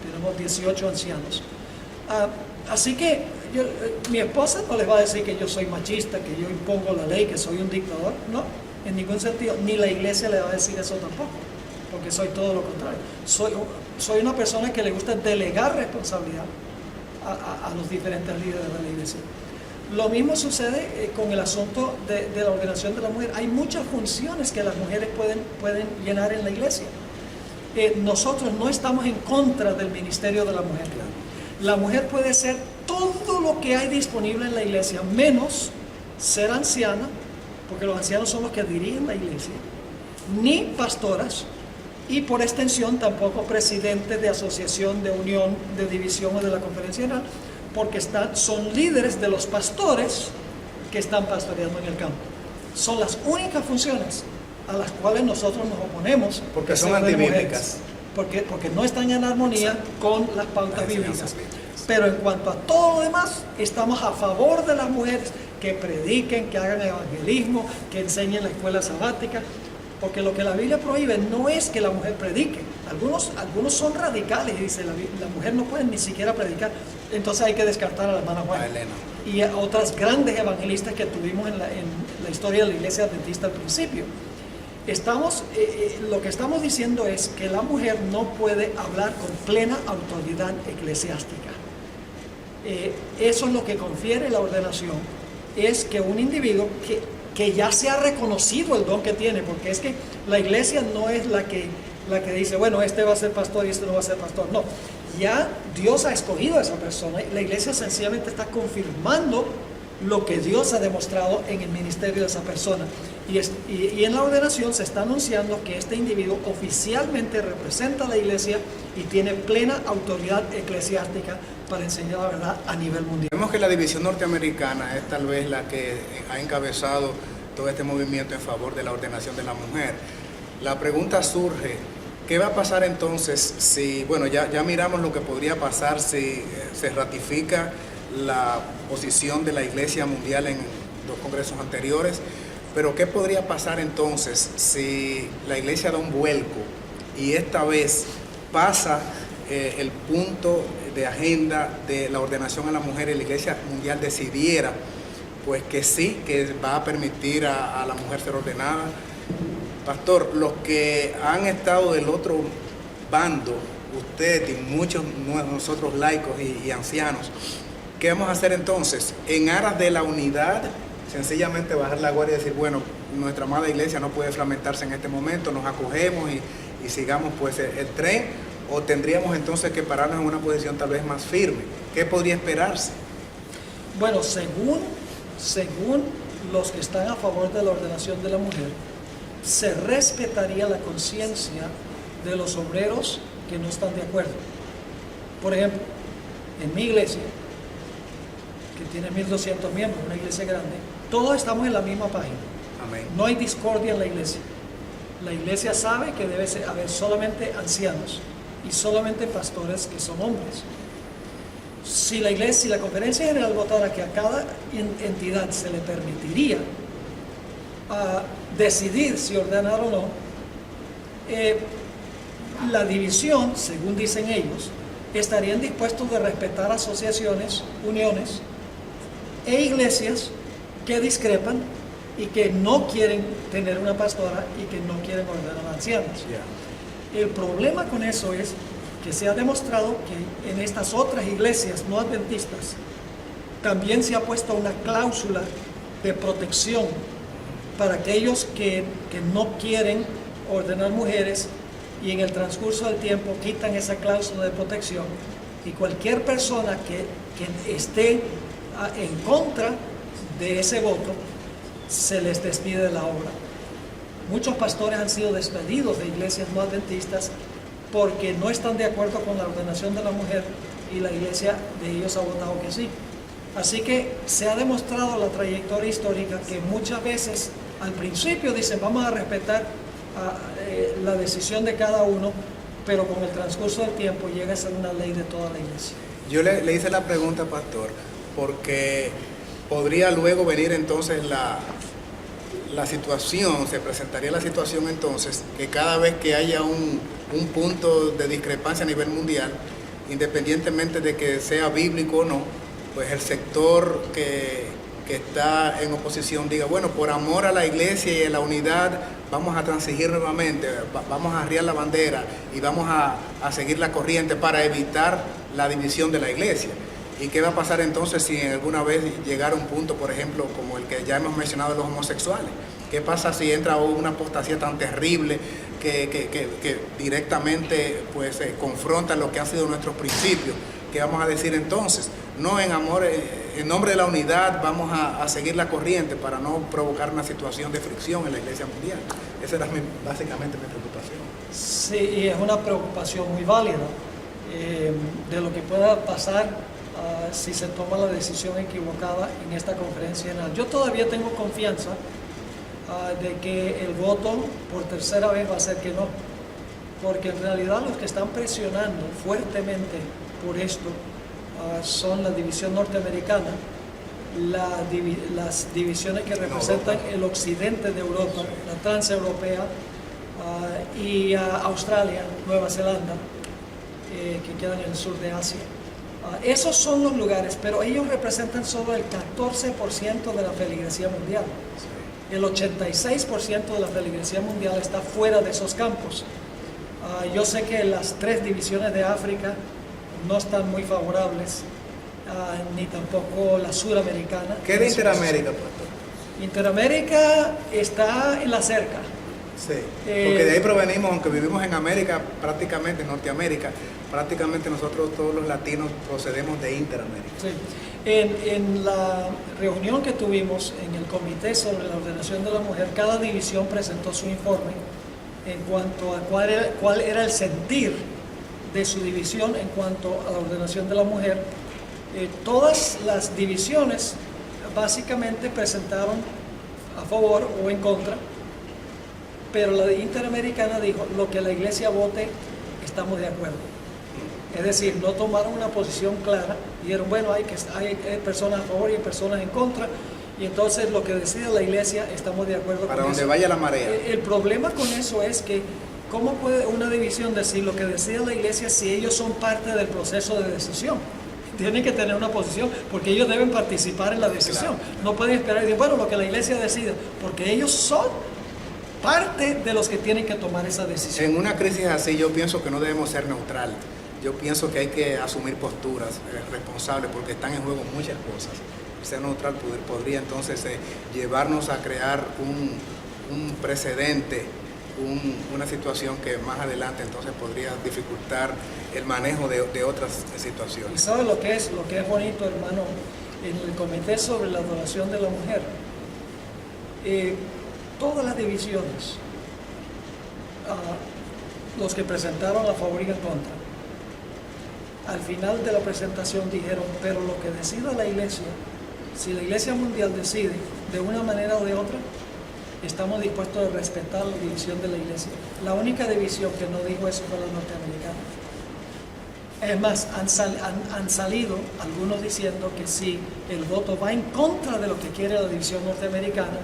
Tenemos 18 ancianos. Así que mi esposa no les va a decir que yo soy machista, que yo impongo la ley, que soy un dictador. No, en ningún sentido. Ni la iglesia le va a decir eso tampoco, porque soy todo lo contrario. Soy una persona que le gusta delegar responsabilidad a los diferentes líderes de la iglesia. Lo mismo sucede con el asunto de la ordenación de la mujer. Hay muchas funciones que las mujeres pueden llenar en la iglesia. Nosotros no estamos en contra del ministerio de la mujer. La mujer puede ser todo lo que hay disponible en la iglesia, menos ser anciana, porque los ancianos son los que dirigen la iglesia, ni pastoras, y por extensión tampoco presidentes de asociación, de unión, de división o de la conferencia general, porque son líderes de los pastores que están pastoreando en el campo. Son las únicas funciones a las cuales nosotros nos oponemos. Porque son antibíblicas. Porque no están en armonía con las pautas bíblicas. Pero en cuanto a todo lo demás, estamos a favor de las mujeres que prediquen, que hagan evangelismo, que enseñen la escuela sabática. Porque lo que la Biblia prohíbe no es que la mujer predique. Algunos son radicales y dicen la mujer no puede ni siquiera predicar. Entonces hay que descartar a la hermana Juana y a otras grandes evangelistas que tuvimos en la historia de la iglesia adventista al principio. Lo que estamos diciendo es que la mujer no puede hablar con plena autoridad eclesiástica. Eso es lo que confiere la ordenación, es que un individuo que ya se ha reconocido el don que tiene, porque es que la iglesia no es la que dice, bueno, este va a ser pastor y este no va a ser pastor. No, ya Dios ha escogido a esa persona. La iglesia sencillamente está confirmando lo que Dios ha demostrado en el ministerio de esa persona. Y en la ordenación se está anunciando que este individuo oficialmente representa a la iglesia y tiene plena autoridad eclesiástica para enseñar la verdad a nivel mundial. Vemos que la división norteamericana es tal vez la que ha encabezado todo este movimiento en favor de la ordenación de la mujer. La pregunta surge, ¿qué va a pasar entonces si, bueno, ya miramos lo que podría pasar si se ratifica la posición de la Iglesia Mundial en los congresos anteriores? Pero ¿qué podría pasar entonces si la Iglesia da un vuelco y esta vez pasa el punto de agenda de la ordenación a la mujer y la Iglesia Mundial decidiera pues que sí, que va a permitir a la mujer ser ordenada? Pastor, los que han estado del otro bando, usted y muchos de nosotros laicos y ancianos, ¿qué vamos a hacer entonces? En aras de la unidad, sencillamente bajar la guardia y decir, bueno, nuestra amada iglesia no puede fragmentarse en este momento, nos acogemos y sigamos pues el tren, o tendríamos entonces que pararnos en una posición tal vez más firme. ¿Qué podría esperarse? Bueno, según los que están a favor de la ordenación de la mujer, se respetaría la conciencia de los obreros que no están de acuerdo. Por ejemplo, en mi iglesia, que tiene 1,200 miembros, una iglesia grande, todos estamos en la misma página. Amén. No hay discordia en la iglesia. La iglesia sabe que debe haber solamente ancianos y solamente pastores que son hombres. Si la conferencia general votara que a cada entidad se le permitiría decidir si ordenar o no, la división, según dicen ellos, estarían dispuestos de respetar asociaciones, uniones e iglesias que discrepan y que no quieren tener una pastora y que no quieren ordenar ancianos. El problema con eso es que se ha demostrado que en estas otras iglesias no adventistas también se ha puesto una cláusula de protección para aquellos que no quieren ordenar mujeres, y en el transcurso del tiempo quitan esa cláusula de protección, y cualquier persona que esté en contra de ese voto se les despide de la obra. Muchos pastores han sido despedidos de iglesias no adventistas porque no están de acuerdo con la ordenación de la mujer, y la iglesia de ellos ha votado que sí. Así que se ha demostrado la trayectoria histórica que muchas veces al principio dicen vamos a respetar la decisión de cada uno, pero con el transcurso del tiempo llega a ser una ley de toda la iglesia. Yo le hice la pregunta, pastor, porque podría luego venir entonces la situación, se presentaría la situación entonces que cada vez que haya un punto de discrepancia a nivel mundial, independientemente de que sea bíblico o no, pues el sector que está en oposición diga, bueno, por amor a la iglesia y a la unidad vamos a transigir nuevamente, vamos a arriar la bandera y vamos a seguir la corriente para evitar la división de la iglesia. ¿Y qué va a pasar entonces si alguna vez llegara un punto, por ejemplo, como el que ya hemos mencionado de los homosexuales? ¿Qué pasa si entra una apostasía tan terrible que directamente pues confronta lo que han sido nuestros principios? ¿Qué vamos a decir entonces? No, en amor, en nombre de la unidad vamos a seguir la corriente para no provocar una situación de fricción en la iglesia mundial. Esa era básicamente mi preocupación. Sí, y es una preocupación muy válida de lo que pueda pasar si se toma la decisión equivocada en esta conferencia general. Yo todavía tengo confianza de que el voto por tercera vez va a ser que no, porque en realidad los que están presionando fuertemente por esto son la división norteamericana, las divisiones que representan el occidente de Europa, la transeuropea, y Australia, Nueva Zelanda, que quedan en el sur de Asia. Esos son los lugares, pero ellos representan solo el 14% de la feligresía mundial. El 86% de la feligresía mundial está fuera de esos campos. Yo sé que las 3 divisiones de África no están muy favorables, ni tampoco la suramericana. ¿Qué de Interamérica, pastor? Interamérica está en la cerca. Sí, porque de ahí provenimos, aunque vivimos en América, prácticamente en Norteamérica, prácticamente nosotros todos los latinos procedemos de Interamérica. Sí. En la reunión que tuvimos en el Comité sobre la Ordenación de la Mujer, cada división presentó su informe en cuanto a cuál era el sentir de su división en cuanto a la ordenación de la mujer. Todas las divisiones básicamente presentaron a favor o en contra, pero la Interamericana dijo, lo que la iglesia vote, estamos de acuerdo. Es decir, no tomaron una posición clara, dijeron, bueno, hay personas a favor y hay personas en contra, y entonces lo que decide la iglesia, estamos de acuerdo con eso. Para donde vaya la marea. El problema con eso es que, ¿cómo puede una división decir lo que decide la iglesia si ellos son parte del proceso de decisión? Tienen que tener una posición, porque ellos deben participar en la decisión. Claro. No pueden esperar y decir, bueno, lo que la iglesia decida, porque ellos son parte de los que tienen que tomar esa decisión. En una crisis así yo pienso que no debemos ser neutral. Yo pienso que hay que asumir posturas responsables porque están en juego muchas cosas. Ser neutral podría entonces llevarnos a crear un precedente, una situación que más adelante entonces podría dificultar el manejo de otras situaciones. ¿Y sabe lo que es bonito, hermano? En el Comité sobre la Adoración de la Mujer, todas las divisiones, los que presentaron a favor y en contra, al final de la presentación dijeron, pero lo que decida la iglesia, si la iglesia mundial decide de una manera o de otra, estamos dispuestos a respetar la división de la iglesia. La única división que no dijo eso fue la norteamericana. Es más, han salido algunos diciendo que si el voto va en contra de lo que quiere la división norteamericana,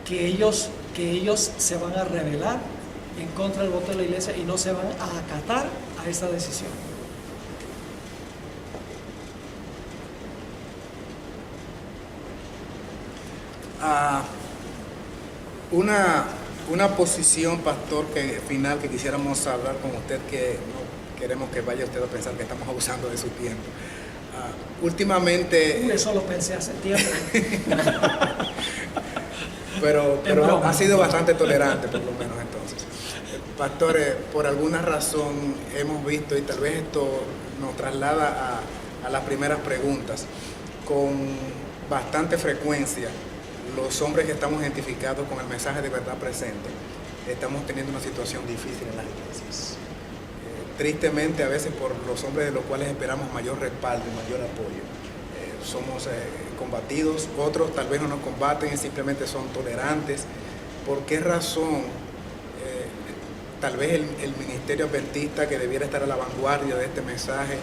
que ellos se van a rebelar en contra del voto de la iglesia y no se van a acatar a esa decisión. Una posición, pastor, final que quisiéramos hablar con usted, que no queremos que vaya usted a pensar que estamos abusando de su tiempo. Últimamente... Eso lo pensé hace tiempo. pero ha sido bastante tolerante, por lo menos entonces. Pastor, por alguna razón hemos visto, y tal vez esto nos traslada a las primeras preguntas, con bastante frecuencia, los hombres que estamos identificados con el mensaje de verdad presente, estamos teniendo una situación difícil en las iglesias. Tristemente, a veces por los hombres de los cuales esperamos mayor respaldo y mayor apoyo, somos combatidos. Otros tal vez no nos combaten y simplemente son tolerantes. ¿Por qué razón tal vez el ministerio adventista, que debiera estar a la vanguardia de este mensaje,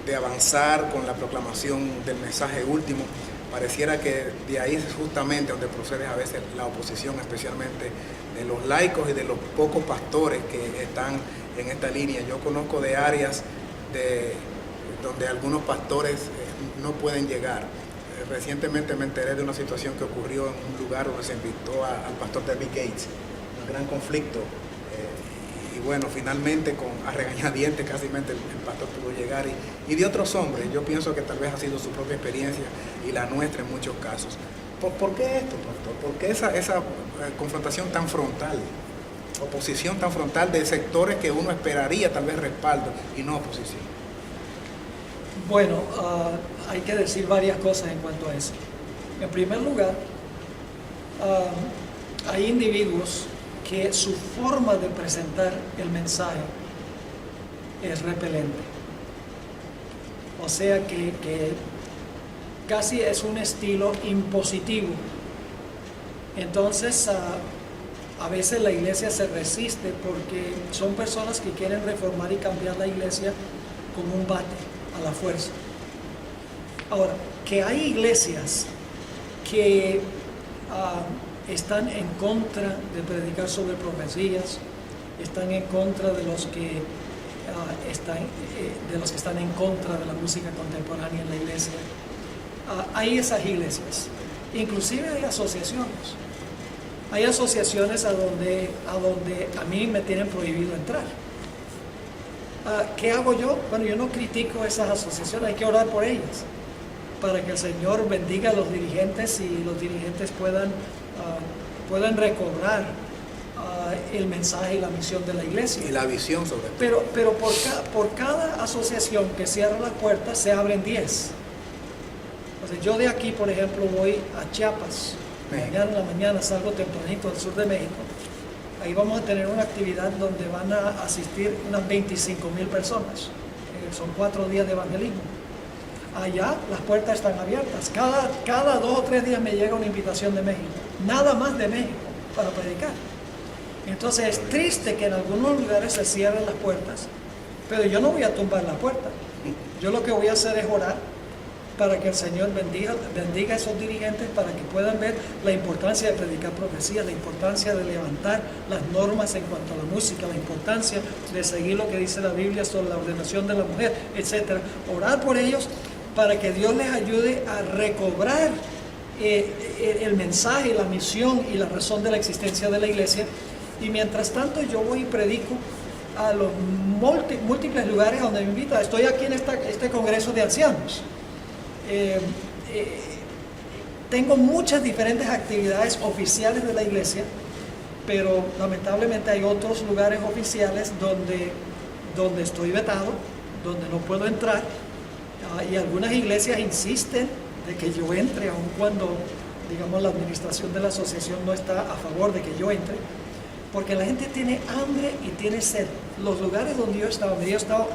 de avanzar con la proclamación del mensaje último, pareciera que de ahí es justamente donde procede a veces la oposición, especialmente de los laicos y de los pocos pastores que están en esta línea? Yo conozco de áreas donde algunos pastores no pueden llegar. Recientemente me enteré de una situación que ocurrió en un lugar donde se invitó al pastor David Gates, un gran conflicto, y bueno, finalmente a regañadientes casi el pastor pudo llegar, y de otros hombres. Yo pienso que tal vez ha sido su propia experiencia y la nuestra en muchos casos. ¿Por qué esto, pastor? ¿Por qué esa confrontación tan frontal, oposición tan frontal de sectores que uno esperaría tal vez respaldo y no oposición? Bueno, hay que decir varias cosas en cuanto a eso. En primer lugar, hay individuos que su forma de presentar el mensaje es repelente. O sea que casi es un estilo impositivo. Entonces, a veces la iglesia se resiste porque son personas que quieren reformar y cambiar la iglesia con un bate, a la fuerza. Ahora, que hay iglesias que están en contra de predicar sobre profecías, están en contra de los que están en contra de la música contemporánea en la iglesia. Hay esas iglesias, inclusive hay asociaciones. Hay asociaciones a donde a mí me tienen prohibido entrar. ¿Qué hago yo? Bueno, yo no critico esas asociaciones, hay que orar por ellas, para que el Señor bendiga a los dirigentes y los dirigentes puedan recobrar el mensaje y la misión de la iglesia. Y la visión sobre todo. Pero por cada asociación que cierra las puertas, se abren 10. O sea, yo de aquí, por ejemplo, voy a Chiapas. Mañana en la mañana salgo tempranito al sur de México. Ahí vamos a tener una actividad donde van a asistir unas 25,000 personas. Son 4 días de evangelismo. Allá las puertas están abiertas. Cada 2 o 3 días me llega una invitación de México. Nada más de México para predicar. Entonces es triste que en algunos lugares se cierren las puertas, pero yo no voy a tumbar la puerta. Yo lo que voy a hacer es orar para que el Señor bendiga a esos dirigentes, para que puedan ver la importancia de predicar profecías, la importancia de levantar las normas en cuanto a la música, la importancia de seguir lo que dice la Biblia sobre la ordenación de la mujer, etc. Orar por ellos para que Dios les ayude a recobrar el mensaje, la misión y la razón de la existencia de la iglesia. Y mientras tanto yo voy y predico a los múltiples lugares donde me invita. Estoy aquí en este congreso de ancianos. Tengo muchas diferentes actividades oficiales de la iglesia, pero lamentablemente hay otros lugares oficiales donde estoy vetado, donde no puedo entrar, y algunas iglesias insisten de que yo entre, aun cuando, digamos, la administración de la asociación no está a favor de que yo entre, porque la gente tiene hambre y tiene sed. Los lugares donde yo he estado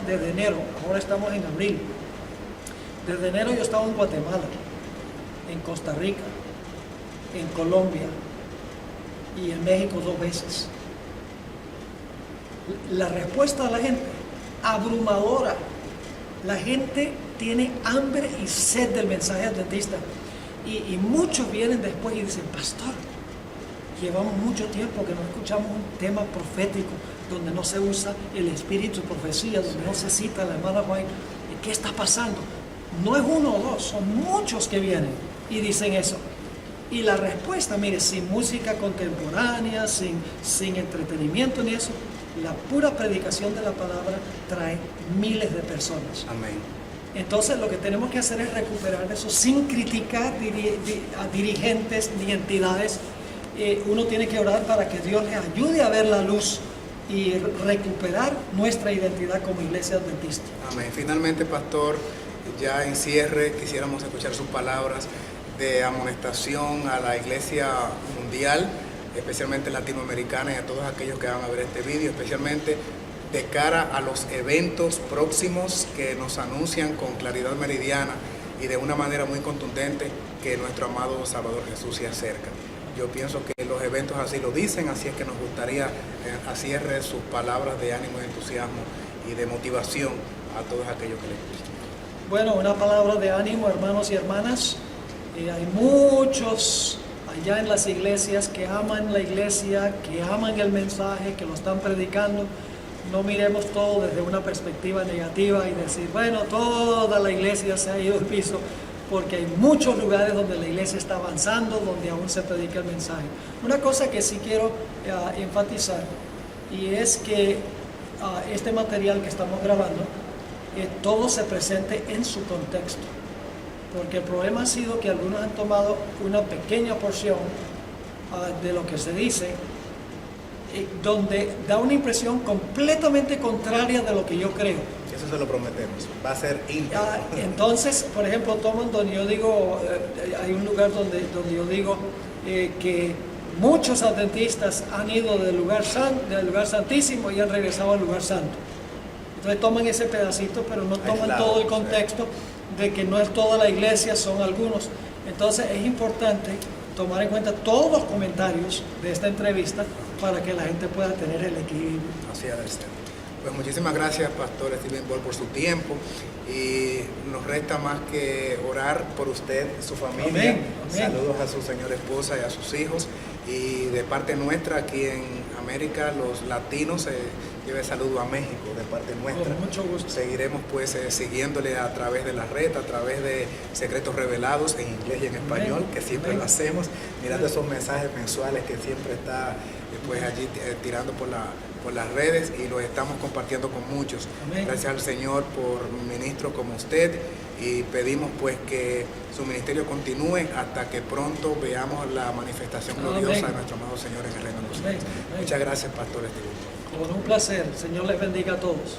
desde enero, ahora estamos en abril. Desde enero yo he estado en Guatemala, en Costa Rica, en Colombia y en México 2 veces. La respuesta de la gente, abrumadora. La gente tiene hambre y sed del mensaje adventista. Y muchos vienen después y dicen: pastor, llevamos mucho tiempo que no escuchamos un tema profético donde no se usa el espíritu de profecía, donde no se cita a la hermana White. ¿Qué está pasando? No es uno o dos, son muchos que vienen y dicen eso. Y la respuesta, mire, sin música contemporánea, sin entretenimiento ni eso, la pura predicación de la palabra trae miles de personas. Amén. Entonces lo que tenemos que hacer es recuperar eso sin criticar a dirigentes ni entidades. Uno tiene que orar para que Dios les ayude a ver la luz y recuperar nuestra identidad como iglesia adventista. Amén. Finalmente, pastor, ya en cierre quisiéramos escuchar sus palabras de amonestación a la iglesia mundial, especialmente latinoamericana, y a todos aquellos que van a ver este vídeo, especialmente de cara a los eventos próximos que nos anuncian con claridad meridiana y de una manera muy contundente que nuestro amado Salvador Jesús se acerca. Yo pienso que los eventos así lo dicen, así es que nos gustaría a cierre sus palabras de ánimo, de entusiasmo y de motivación a todos aquellos que le escuchan. Bueno, una palabra de ánimo, hermanos y hermanas. Hay muchos allá en las iglesias que aman la iglesia, que aman el mensaje, que lo están predicando. No miremos todo desde una perspectiva negativa y decir, bueno, toda la iglesia se ha ido al piso, porque hay muchos lugares donde la iglesia está avanzando, donde aún se predica el mensaje. Una cosa que sí quiero enfatizar, y es que este material que estamos grabando, todo se presente en su contexto. Porque el problema ha sido que algunos han tomado una pequeña porción de lo que se dice, donde da una impresión completamente contraria de lo que yo creo. Eso se lo prometemos, va a ser íntegro. Entonces, por ejemplo, toman donde yo digo, hay un lugar donde yo digo que muchos adventistas han ido del lugar santísimo y han regresado al lugar santo. Entonces toman ese pedacito, pero no toman todo el contexto de que no es toda la iglesia, son algunos. Entonces es importante tomar en cuenta todos los comentarios de esta entrevista para que la gente pueda tener el equilibrio. Así debe ser. Pues muchísimas gracias, Pastor Stephen Ball, por su tiempo, y nos resta más que orar por usted, su familia. Amén. Saludos a su señora esposa y a sus hijos, y de parte nuestra aquí en América, los latinos, lleve saludo a México de parte nuestra. Con mucho gusto. Seguiremos pues siguiéndole a través de la red, a través de Secretos Revelados en inglés y en español, que siempre lo hacemos, mirando esos mensajes mensuales que siempre está pues allí tirando por las redes, y los estamos compartiendo con muchos. Amén. Gracias al Señor por ministros como usted, y pedimos pues que su ministerio continúe hasta que pronto veamos la manifestación gloriosa de nuestro amado Señor en el reino de los cielos. Muchas gracias, Pastor Stephen. Con un placer. El Señor les bendiga a todos.